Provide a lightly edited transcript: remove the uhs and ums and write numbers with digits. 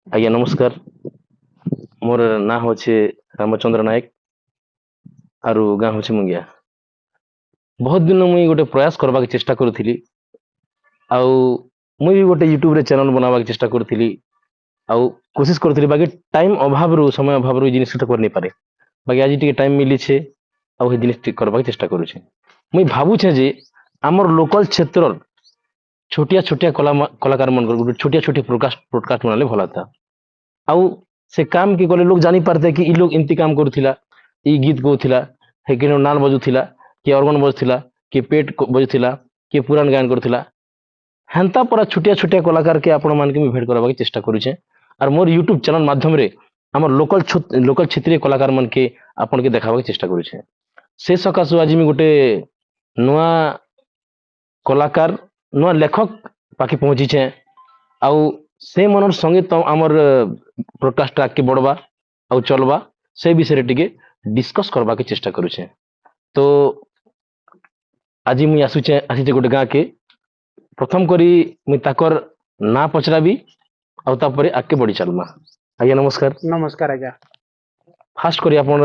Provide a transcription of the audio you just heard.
ଆଜ୍ଞା ନମସ୍କାର। ମୋର ନାଁ ହଉଛି ରାମଚନ୍ଦ୍ର ନାୟକ ଆରୁ ଗାଁ ହଉଛି ମୁଙ୍ଗିଆ। ବହୁତ ଦିନ ମୁଇଁ ଗୋଟେ ପ୍ରୟାସ କରବାକୁ ଚେଷ୍ଟା କରୁଥିଲି ଆଉ ମୁଇଁ ବି ଗୋଟେ ୟୁଟ୍ୟୁବରେ ଚ୍ୟାନେଲ ବନାବାକୁ ଚେଷ୍ଟା କରୁଥିଲି ଆଉ କୋशिଶ କରୁଥିଲି ବାକି ଟାଇମ୍ ଅଭାବରୁ ସମୟ ଅଭାବରୁ ଏଇ ଜିନିଷଟା କରିନେଇପାରେ ବାକି ଆଜି ଟିକେ ଟାଇମ୍ ମିଳିଛେ ଆଉ ଏ ଜିନିଷ ଟିକେ କରିବାକୁ ଚେଷ୍ଟା କରୁଛେ। ମୁଇଁ ଭାବୁଛେ ଯେ ଆମର ଲୋକାଲ କ୍ଷେତ୍ରର ଛୋଟିଆ ଛୋଟିଆ କଳାକାର ମାନଙ୍କର ଗୋଟେ ଛୋଟିଆ ଛୋଟିଆ ପଡକାଷ୍ଟ ବନାଲେ ଭଲ था ଆଉ ସେ କାମ କି କଲେ ଲୋକ ଜାଣିପାରତେ କି ଇ ଲୋକ ଏମିତି କାମ କରୁଥିଲା, ଇ ଗୀତ ଗାଉଥିଲା, ହେ କିନ ନାଲ ବଜୁଥିଲା, କିଏ ଅର୍ଗନ ବଜୁଥିଲା, କିଏ ପେଟ ବଜୁଥିଲା, କିଏ ପୁରାଣ ଗାୟନ କରୁଥିଲା। ହେନ୍ତା ପରା ଛୋଟିଆ ଛୋଟିଆ କଳାକାର କେ ଆପଣ ମାନଙ୍କୁ ମୁଁ ଭେଟ କରିବାକୁ ଚେଷ୍ଟା କରୁଛେ আর মোর ୟୁଟ୍ୟୁବ ଚ୍ୟାନେଲ ମାଧ୍ୟମରେ আমার লোকাল କ୍ଷେତ୍ରୀୟ କଳାକାର ମାନକେ ଆପଣকে দেখাবার চেষ্টা করুছে। ସେ ସକାଶୁ ଆଜି ମୁଁ ଗୋଟେ ନୂଆ କଳାକାର ନୂଆ ଲେଖକ ପାଖେ ପହଞ୍ଚିଛେ ଆଉ ସେ ମନର ସଙ୍ଗୀତ ଆମର ପ୍ରକାଶଟା ଆଗକେ ବଢବା ଆଉ ଚଲବା ସେ ବିଷୟରେ ଟିକେ ଡିସ୍କସ୍ କରବାକେ ଚେଷ୍ଟା କରୁଛେ। ତ ଆଜି ମୁଇଁ ଆସିଛେ ଗୋଟେ ଗାଁକେ ପ୍ରଥମ କରି ମୁଇଁ ତାକର ନାଁ ପଚରାବି ଆଉ ତାପରେ ଆଗକେ ବଢି ଚାଲମା। ଆଜ୍ଞା ନମସ୍କାର। ନମସ୍କାର ଆଜ୍ଞା। ଫାଷ୍ଟ କରି ଆପଣ